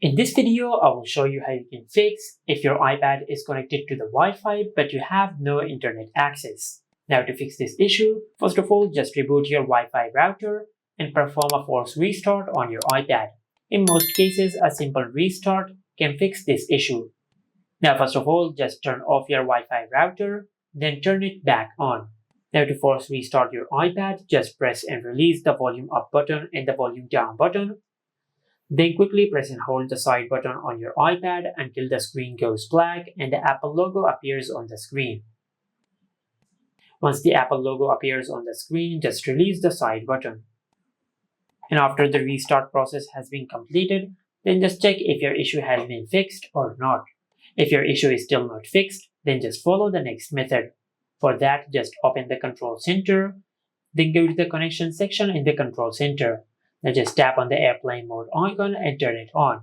In this video, I will show you how you can fix if your iPad is connected to the Wi-Fi but you have no internet access. Now to fix this issue, first of all, just reboot your Wi-Fi router and perform a force restart on your iPad. In most cases, a simple restart can fix this issue. Now first of all, just turn off your Wi-Fi router, then turn it back on. Now to force restart your iPad, just press and release the volume up button and the volume down button. Then quickly press and hold the side button on your iPad until the screen goes black and the Apple logo appears on the screen. Once the Apple logo appears on the screen, just release the side button. And after the restart process has been completed, then just check if your issue has been fixed or not. If your issue is still not fixed, then just follow the next method. For that, just open the Control Center, then go to the Connection section in the Control Center. Now just tap on the airplane mode icon and turn it on.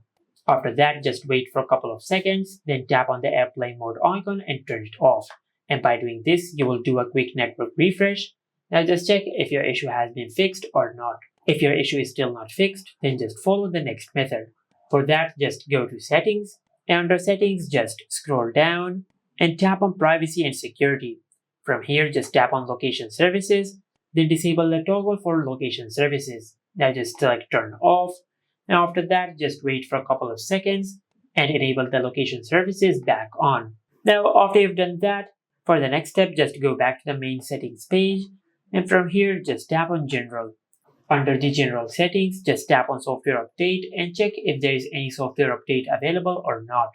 After that, just wait for a couple of seconds, then tap on the airplane mode icon and turn it off. And by doing this, you will do a quick network refresh. Now just check if your issue has been fixed or not. If your issue is still not fixed, then just follow the next method. For that, just go to Settings, and under Settings, just scroll down and tap on Privacy and Security. From here, just tap on Location Services, then disable the toggle for Location Services. Now just select Turn Off, and after that, just wait for a couple of seconds and enable the Location Services back on. Now, after you've done that, for the next step, just go back to the main settings page, and from here, just tap on General. Under the General Settings, just tap on Software Update and check if there is any software update available or not.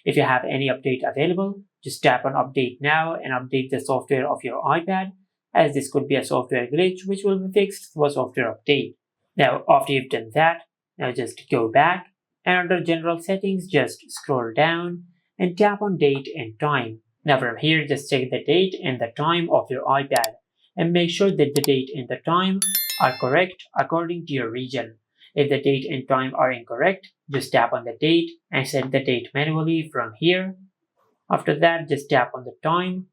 If you have any update available, just tap on Update Now and update the software of your iPad, as this could be a software glitch which will be fixed through a software update. Now, after you've done that, now just go back and under General Settings, just scroll down and tap on Date and Time. Now from here, just check the date and the time of your iPad and make sure that the date and the time are correct according to your region. If the date and time are incorrect, just tap on the date and set the date manually from here. After that, just tap on the time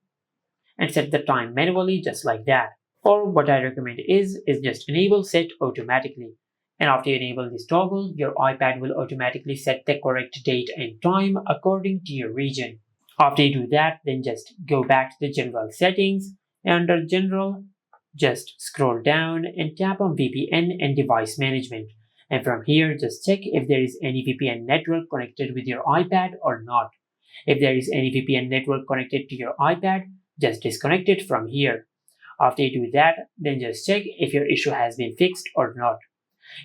and set the time manually just like that. Or what I recommend is just enable set automatically. And after you enable this toggle, your iPad will automatically set the correct date and time according to your region. After you do that, then just go back to the General Settings, and under General, just scroll down and tap on VPN and Device Management. And from here, just check if there is any VPN network connected with your iPad or not. If there is any VPN network connected to your iPad, just disconnect it from here. After you do that, then just check if your issue has been fixed or not.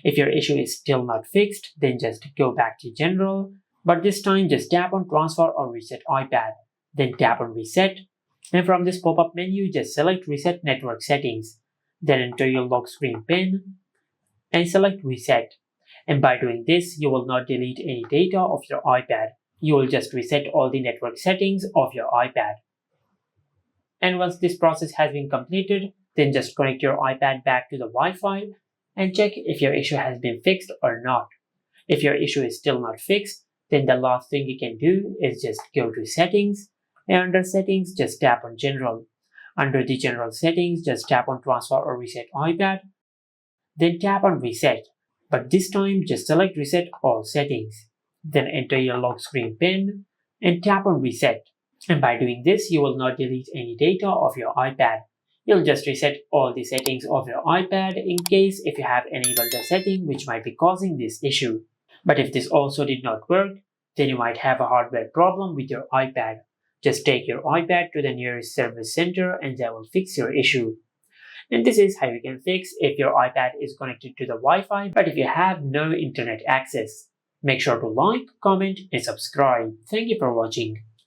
If your issue is still not fixed, then just go back to General, but this time just tap on Transfer or Reset iPad. Then tap on Reset, and from this pop-up menu, just select Reset Network Settings. Then enter your lock screen PIN and select Reset. And by doing this, you will not delete any data of your iPad. You will just reset all the network settings of your iPad. And once this process has been completed, then just connect your iPad back to the Wi-Fi and check if your issue has been fixed or not. If your issue is still not fixed, then the last thing you can do is just go to Settings, and under Settings, just tap on General. Under the General Settings, just tap on Transfer or Reset iPad, then tap on Reset. But this time, just select Reset All Settings. Then enter your lock screen PIN and tap on Reset. And by doing this, you will not delete any data of your iPad. You'll just reset all the settings of your iPad in case if you have enabled a setting which might be causing this issue. But if this also did not work, then you might have a hardware problem with your iPad. Just take your iPad to the nearest service center and they will fix your issue. And this is how you can fix if your iPad is connected to the Wi-Fi, but if you have no internet access. Make sure to like, comment, and subscribe. Thank you for watching.